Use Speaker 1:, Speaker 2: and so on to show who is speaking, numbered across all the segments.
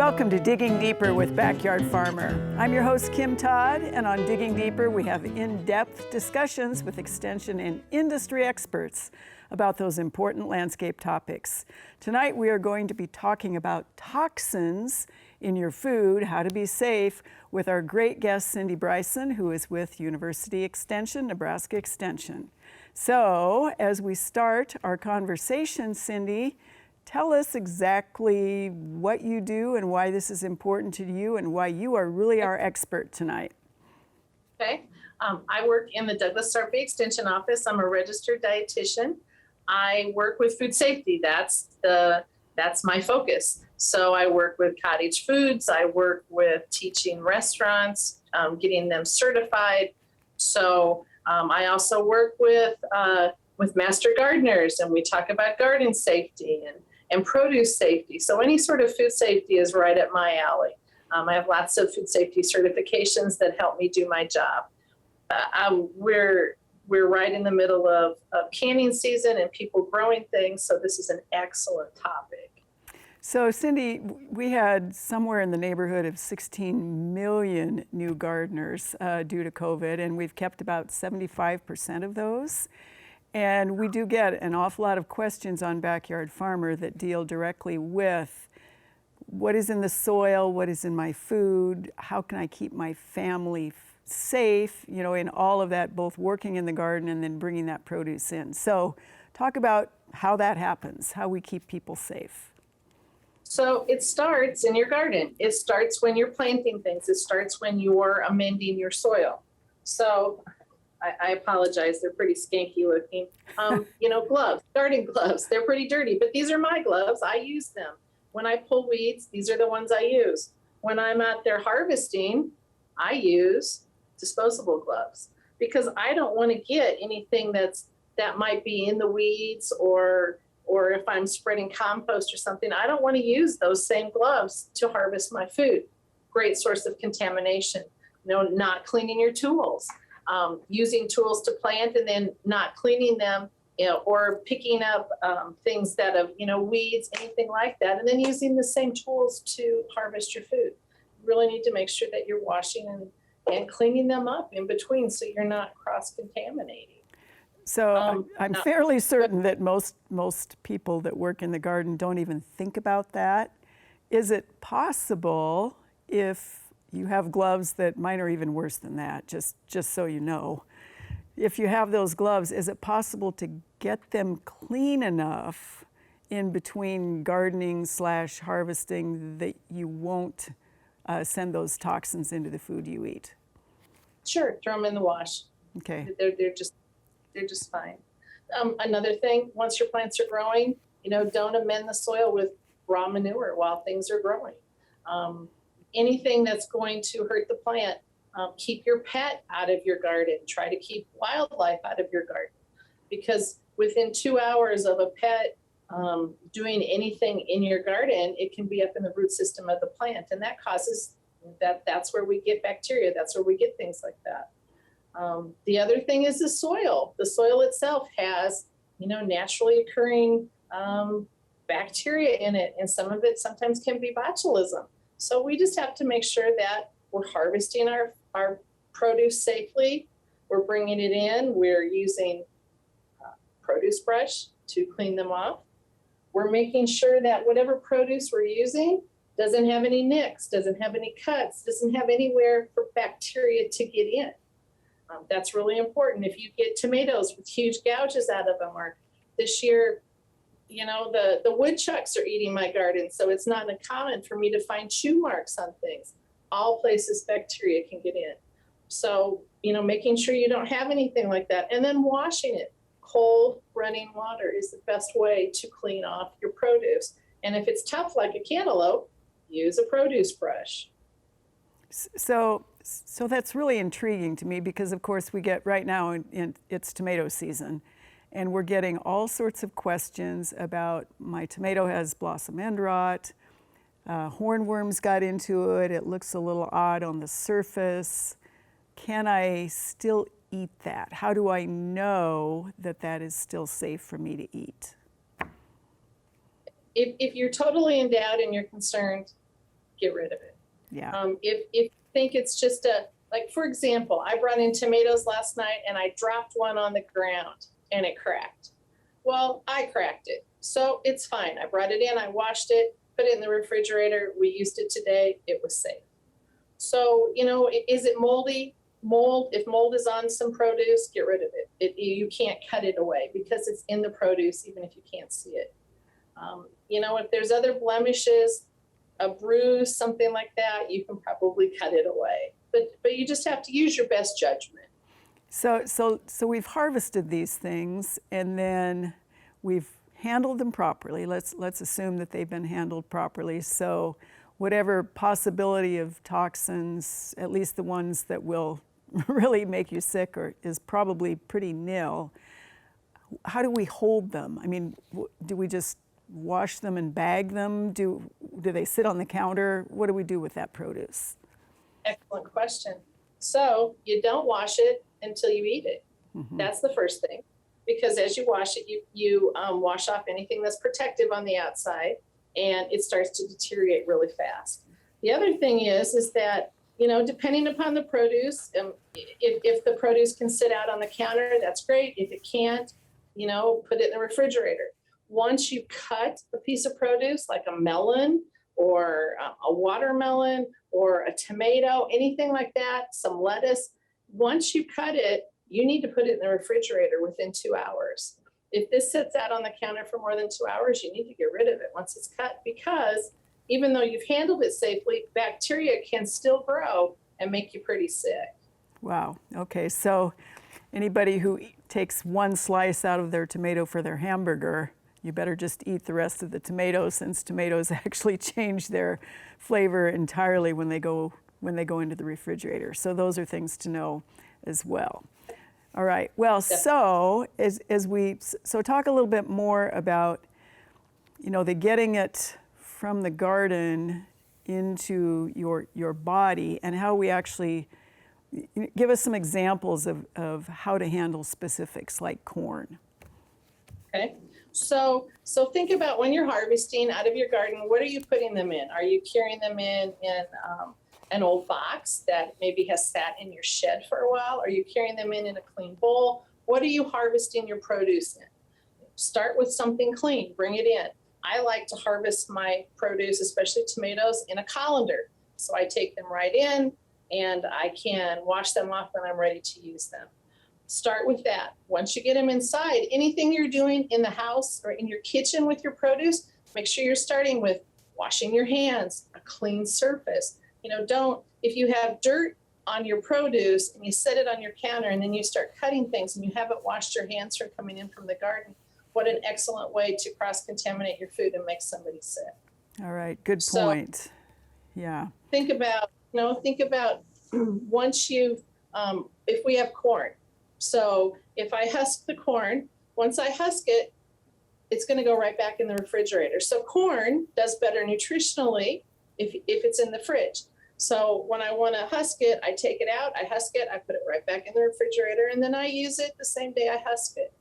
Speaker 1: Welcome to Digging Deeper with Backyard Farmer. I'm your host, Kim Todd, and on Digging Deeper, we have in-depth discussions with extension and industry experts about those important landscape topics. Tonight, we are going to be talking about toxins in your food, how to be safe, with our great guest, Cindy Brison, who is with University Extension, Nebraska Extension. So, as we start our conversation, Cindy, tell us exactly what you do and why this is important to you and why you are really our expert tonight.
Speaker 2: Okay. I work in the Douglas Sarpy Extension office. I'm a registered dietitian. I work with food safety. That's my focus. So I work with cottage foods. I work with teaching restaurants, getting them certified. So I also work with master gardeners, and we talk about garden safety and produce safety. So any sort of food safety is right up my alley. I have lots of food safety certifications that help me do my job. We're right in the middle of canning season and people growing things, so this is an excellent topic.
Speaker 1: So Cindy, we had somewhere in the neighborhood of 16 million new gardeners due to COVID, and we've kept about 75% of those. And we do get an awful lot of questions on Backyard Farmer that deal directly with what is in the soil, what is in my food, how can I keep my family safe, you know, in all of that, both working in the garden and then bringing that produce in. So talk about how that happens, how we keep people safe.
Speaker 2: So it starts in your garden. It starts when you're planting things. It starts when you're amending your soil. So I apologize, they're pretty skanky looking. Gloves, garden gloves, they're pretty dirty, but these are my gloves. I use them. When I pull weeds, these are the ones I use. When I'm out there harvesting, I use disposable gloves because I don't want to get anything that might be in the weeds or if I'm spreading compost or something, I don't want to use those same gloves to harvest my food. Great source of contamination. Not cleaning your tools. Using tools to plant and then not cleaning them, or picking up things that have, weeds, anything like that, and then using the same tools to harvest your food. You really need to make sure that you're washing and cleaning them up in between so you're not cross-contaminating.
Speaker 1: So I'm fairly certain that most people that work in the garden don't even think about that. Is it possible, if you have gloves that mine are even worse than that, just so you know. If you have those gloves, is it possible to get them clean enough in between gardening / harvesting that you won't send those toxins into the food you eat?
Speaker 2: Sure, throw them in the wash.
Speaker 1: Okay.
Speaker 2: They're just fine. Another thing, once your plants are growing, don't amend the soil with raw manure while things are growing. Anything that's going to hurt the plant, keep your pet out of your garden. Try to keep wildlife out of your garden, because within 2 hours of a pet doing anything in your garden, it can be up in the root system of the plant, and that causes that's where we get bacteria. That's where we get things like that. The other thing is the soil. The soil itself has, naturally occurring bacteria in it, and some of it sometimes can be botulism. So we just have to make sure that we're harvesting our produce safely. We're bringing it in. We're using produce brush to clean them off. We're making sure that whatever produce we're using doesn't have any nicks, doesn't have any cuts, doesn't have anywhere for bacteria to get in. That's really important. If you get tomatoes with huge gouges out of them, or this year, the woodchucks are eating my garden, so it's not uncommon for me to find chew marks on things. All places bacteria can get in. So, making sure you don't have anything like that, and then washing it. Cold running water is the best way to clean off your produce. And if it's tough like a cantaloupe, use a produce brush.
Speaker 1: So that's really intriguing to me because, of course, we get right now it's tomato season. And we're getting all sorts of questions about my tomato has blossom end rot, hornworms got into it, it looks a little odd on the surface. Can I still eat that? How do I know that that is still safe for me to eat?
Speaker 2: If you're totally in doubt and you're concerned, get rid of it.
Speaker 1: Yeah.
Speaker 2: If you think it's just like, for example, I brought in tomatoes last night and I dropped one on the ground and it cracked. Well, I cracked it, so it's fine. I brought it in, I washed it, put it in the refrigerator. We used it today. It was safe. So, is it moldy? If mold is on some produce, get rid of it. You can't cut it away because it's in the produce, even if you can't see it. If there's other blemishes, a bruise, something like that, you can probably cut it away. But you just have to use your best judgment.
Speaker 1: So we've harvested these things and then we've handled them properly. Let's assume that they've been handled properly. So whatever possibility of toxins, at least the ones that will really make you sick, is probably pretty nil. How do we hold them? I mean, do we just wash them and bag them? Do they sit on the counter? What do we do with that produce?
Speaker 2: Excellent question. So you don't wash it until you eat it. Mm-hmm. That's the first thing, because as you wash it, you wash off anything that's protective on the outside, and it starts to deteriorate really fast. The other thing is that, depending upon the produce, if the produce can sit out on the counter, that's great. If it can't, put it in the refrigerator. Once you cut a piece of produce like a melon or a watermelon or a tomato, anything like that, some lettuce, once you cut it, you need to put it in the refrigerator within 2 hours. If this sits out on the counter for more than 2 hours, you need to get rid of it once it's cut, because even though you've handled it safely, bacteria can still grow and make you pretty sick.
Speaker 1: Wow. Okay. So anybody who takes one slice out of their tomato for their hamburger, you better just eat the rest of the tomatoes, since tomatoes actually change their flavor entirely when they go into the refrigerator. So those are things to know as well. All right. Well, so talk a little bit more about, the getting it from the garden into your body, and how we actually give us some examples of how to handle specifics like corn.
Speaker 2: Okay. So think about when you're harvesting out of your garden, what are you putting them in? Are you carrying them in an old box that maybe has sat in your shed for a while? Are you carrying them in a clean bowl? What are you harvesting your produce in? Start with something clean, bring it in. I like to harvest my produce, especially tomatoes, in a colander. So I take them right in and I can wash them off when I'm ready to use them. Start with that. Once you get them inside, anything you're doing in the house or in your kitchen with your produce, make sure you're starting with washing your hands, a clean surface. If you have dirt on your produce and you set it on your counter and then you start cutting things and you haven't washed your hands from coming in from the garden, what an excellent way to cross-contaminate your food and make somebody sick.
Speaker 1: All right, good point. So, yeah.
Speaker 2: Think about once you've, if we have corn. So if I husk the corn, once I husk it, it's going to go right back in the refrigerator. So corn does better nutritionally if it's in the fridge. So when I want to husk it, I take it out, I husk it, I put it right back in the refrigerator, and then I use it the same day I husk it.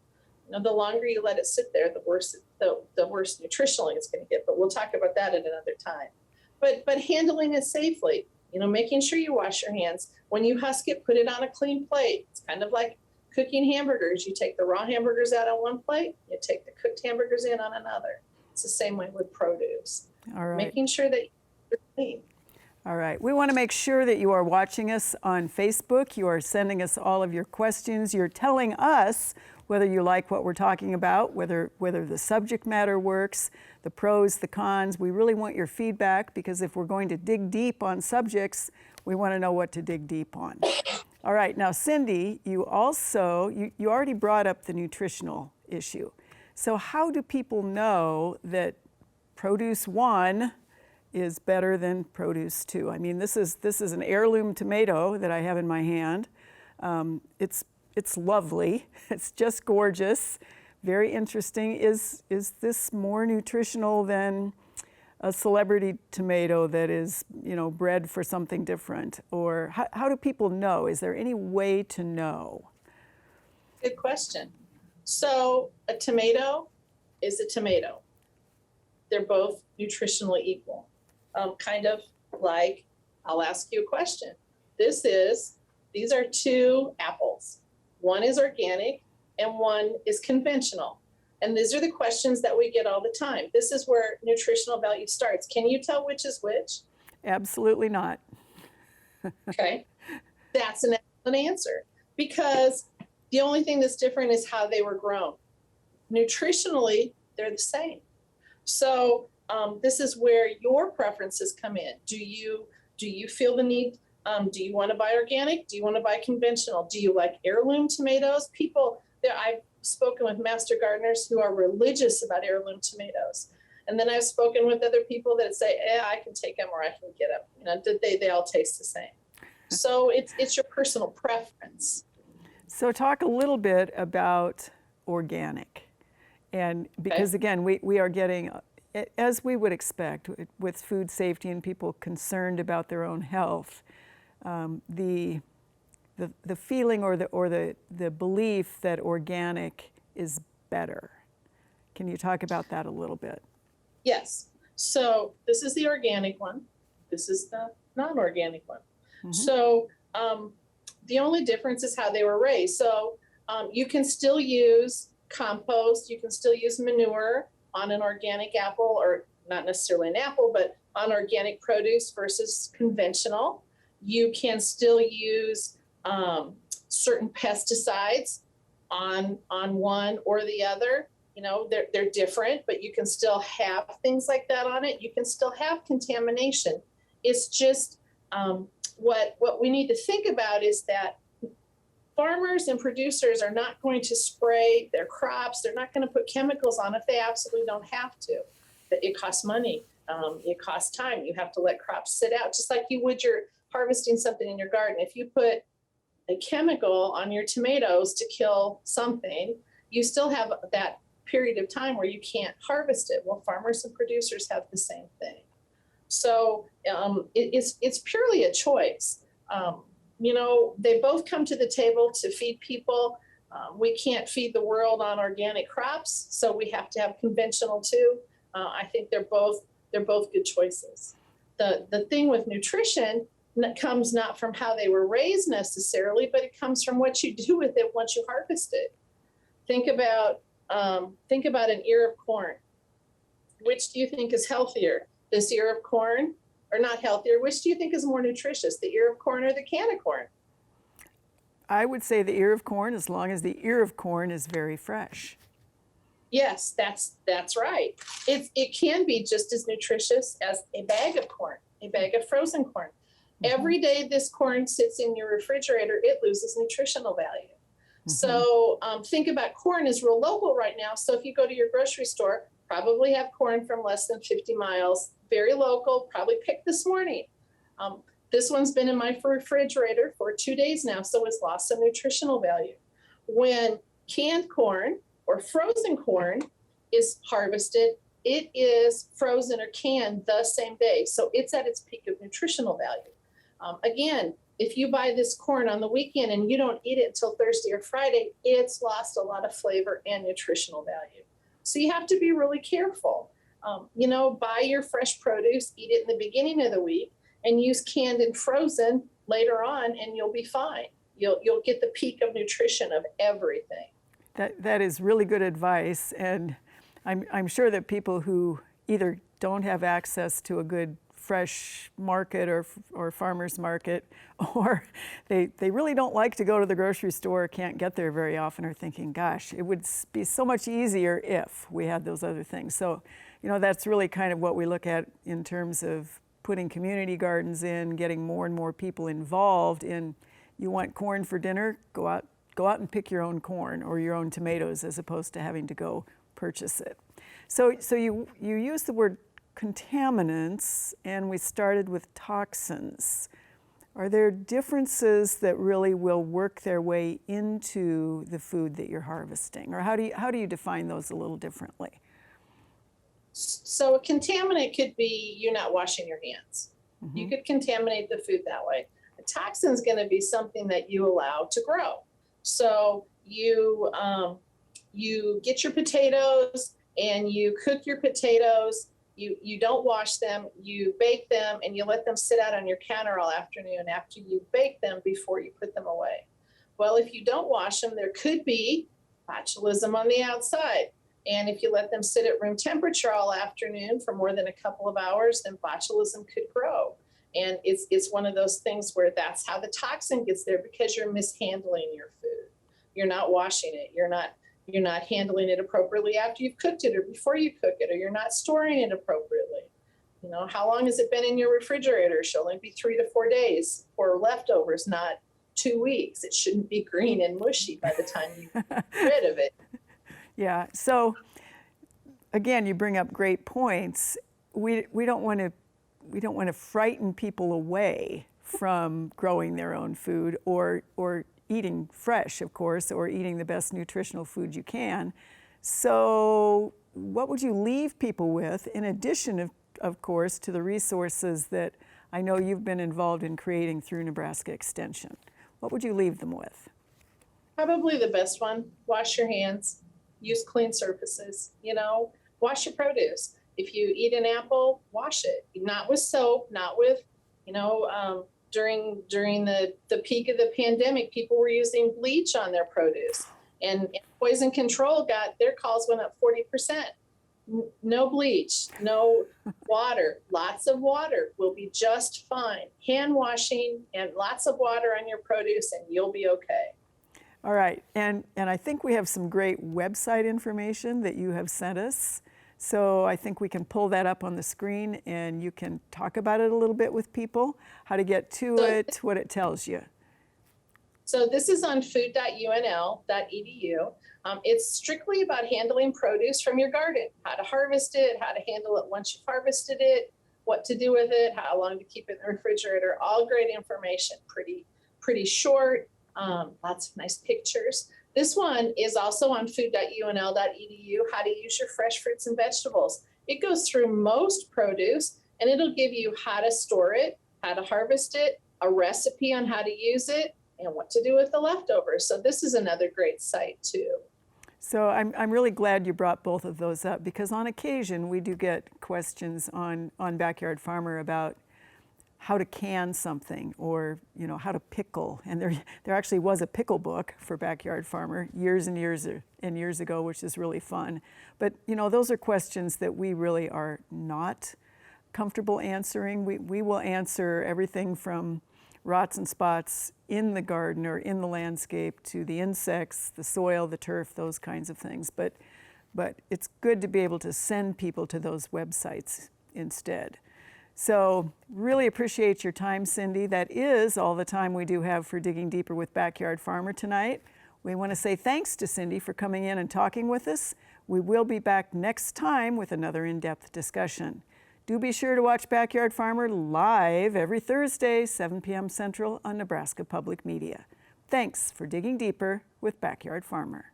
Speaker 2: The longer you let it sit there, the worse nutritionally it's going to get. But we'll talk about that at another time. But handling it safely, making sure you wash your hands. When you husk it, put it on a clean plate. It's kind of like cooking hamburgers. You take the raw hamburgers out on one plate, you take the cooked hamburgers in on another. It's the same way with produce.
Speaker 1: All right.
Speaker 2: Making sure that you're clean.
Speaker 1: All right. We want to make sure that you are watching us on Facebook. You are sending us all of your questions. You're telling us whether you like what we're talking about, whether the subject matter works, the pros, the cons. We really want your feedback, because if we're going to dig deep on subjects, we want to know what to dig deep on. All right. Now, Cindy, you already brought up the nutritional issue. So how do people know that produce 1 is better than produce 2? I mean, this is an heirloom tomato that I have in my hand. It's lovely. It's just gorgeous. Very interesting. Is this more nutritional than a celebrity tomato that is, bred for something different? Or how do people know? Is there any way to know?
Speaker 2: Good question. So a tomato is a tomato. They're both nutritionally equal. Kind of Like, I'll ask you a question. These are two apples. One is organic and one is conventional. And these are the questions that we get all the time. This is where nutritional value starts. Can you tell which is which?
Speaker 1: Absolutely not.
Speaker 2: Okay. That's an excellent answer, because the only thing that's different is how they were grown. Nutritionally, they're the same. So this is where your preferences come in. Do you feel the need? Do you want to buy organic? Do you want to buy conventional? Do you like heirloom tomatoes? I've spoken with master gardeners who are religious about heirloom tomatoes. And then I've spoken with other people that say, I can take them or I can get them. They all taste the same. So it's your personal preference.
Speaker 1: So talk a little bit about organic. And because again, we are getting, as we would expect with food safety and people concerned about their own health, the feeling or the belief that organic is better. Can you talk about that a little bit?
Speaker 2: Yes. So this is the organic one. This is the non-organic one. Mm-hmm. So the only difference is how they were raised. So you can still use compost. You can still use manure on an organic apple, or not necessarily an apple, but on organic produce versus conventional. You can still use certain pesticides on one or the other. You know, they're different, but you can still have things like that on it. You can still have contamination. It's just what we need to think about is that farmers and producers are not going to spray their crops. They're not going to put chemicals on if they absolutely don't have to. It costs money. It costs time. You have to let crops sit out, just like you would you're harvesting something in your garden. If you put a chemical on your tomatoes to kill something, you still have that period of time where you can't harvest it. Well, farmers and producers have the same thing. So it's purely a choice. You know, they both come to the table to feed people. We can't feed the world on organic crops, so we have to have conventional too. I think they're both good choices. The thing with nutrition comes not from how they were raised necessarily, but it comes from what you do with it once you harvest it. Think about an ear of corn. Which do you think is healthier? This ear of corn, or not healthier? Which do you think is more nutritious, the ear of corn or the can of corn?
Speaker 1: I would say the ear of corn, as long as the ear of corn is very fresh.
Speaker 2: Yes, that's right. It can be just as nutritious as a bag of corn, a bag of frozen corn. Mm-hmm. Every day this corn sits in your refrigerator, it loses nutritional value. Mm-hmm. So think about corn is real local right now. So if you go to your grocery store, probably have corn from less than 50 miles, very local, probably picked this morning. This one's been in my refrigerator for 2 days now, so it's lost some nutritional value. When canned corn or frozen corn is harvested, it is frozen or canned the same day, so it's at its peak of nutritional value. Again, if you buy this corn on the weekend and you don't eat it until Thursday or Friday, it's lost a lot of flavor and nutritional value. So you have to be really careful. You know, buy your fresh produce, eat it in the beginning of the week, and use canned and frozen later on, and you'll be fine. You'll get the peak of nutrition of everything.
Speaker 1: That is really good advice, and I'm sure that people who either don't have access to a good fresh market or farmer's market, or they really don't like to go to the grocery store, can't get there very often, are thinking, gosh, it would be so much easier if we had those other things. So, you know, that's really kind of what we look at in terms of putting community gardens in, getting more and more people involved in, you want corn for dinner, go out and pick your own corn or your own tomatoes as opposed to having to go purchase it. So you use the word contaminants, and we started with toxins. Are there differences that really will work their way into the food that you're harvesting? Or how do you define those a little differently?
Speaker 2: So a contaminant could be you not washing your hands. Mm-hmm. You could contaminate the food that way. A toxin is going to be something that you allow to grow. So you get your potatoes and you cook your potatoes You don't wash them, you bake them, and you let them sit out on your counter all afternoon after you bake them before you put them away. Well, if you don't wash them, there could be botulism on the outside. And if you let them sit at room temperature all afternoon for more than a couple of hours, then botulism could grow. And it's one of those things where that's how the toxin gets there, because you're mishandling your food. You're not washing it. You're not handling it appropriately after you've cooked it or before you cook it, or you're not storing it appropriately. You know, how long has it been in your refrigerator? It should only be 3 to 4 days for leftovers, not 2 weeks. It shouldn't be green and mushy by the time you get rid of it.
Speaker 1: Yeah. So again, you bring up great points. We don't want to frighten people away from growing their own food or eating fresh, of course, or eating the best nutritional food you can. So what would you leave people with, in addition, of course, to the resources that I know you've been involved in creating through Nebraska Extension? What would you leave them with?
Speaker 2: Probably the best one: wash your hands, use clean surfaces, wash your produce. If you eat an apple, wash it, not with soap, not with, during the peak of the pandemic, people were using bleach on their produce, and poison control their calls went up 40%. No bleach, no water, lots of water will be just fine. Hand washing and lots of water on your produce, and you'll be okay.
Speaker 1: All right, and I think we have some great website information that you have sent us. So I think we can pull that up on the screen, and you can talk about it a little bit with people, how to get to it, what it tells you.
Speaker 2: So this is on food.unl.edu. It's strictly about handling produce from your garden, how to harvest it, how to handle it once you've harvested it, what to do with it, how long to keep it in the refrigerator. All great information, pretty short, lots of nice pictures. This one is also on food.unl.edu, how to use your fresh fruits and vegetables. It goes through most produce, and it'll give you how to store it, how to harvest it, a recipe on how to use it, and what to do with the leftovers. So this is another great site too.
Speaker 1: So I'm really glad you brought both of those up, because on occasion we do get questions on Backyard Farmer about how to can something, or how to pickle. And there actually was a pickle book for Backyard Farmer years and years ago, which is really fun. But those are questions that we really are not comfortable answering. We will answer everything from rots and spots in the garden or in the landscape to the insects, the soil, the turf, those kinds of things. But it's good to be able to send people to those websites instead. So really appreciate your time, Cindy. That is all the time we do have for Digging Deeper with Backyard Farmer tonight. We want to say thanks to Cindy for coming in and talking with us. We will be back next time with another in-depth discussion. Do be sure to watch Backyard Farmer live every Thursday, 7 p.m. Central on Nebraska Public Media. Thanks for digging deeper with Backyard Farmer.